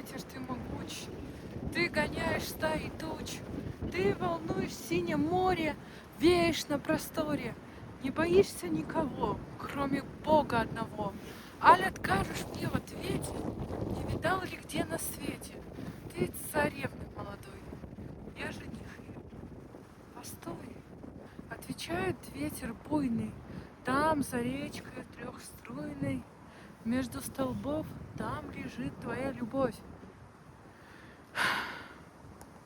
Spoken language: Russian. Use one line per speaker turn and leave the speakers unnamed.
ветер, ты могуч, ты гоняешь стаи туч, ты волнуешь синее море, веешь на просторе, не боишься никого, кроме Бога одного. Аль откажешь мне в ответе, не видал ли где на свете? Ты царевны молодой, я жених ее. Постой, отвечает ветер буйный, там за речкой трехструйной, между столбов там лежит твоя любовь.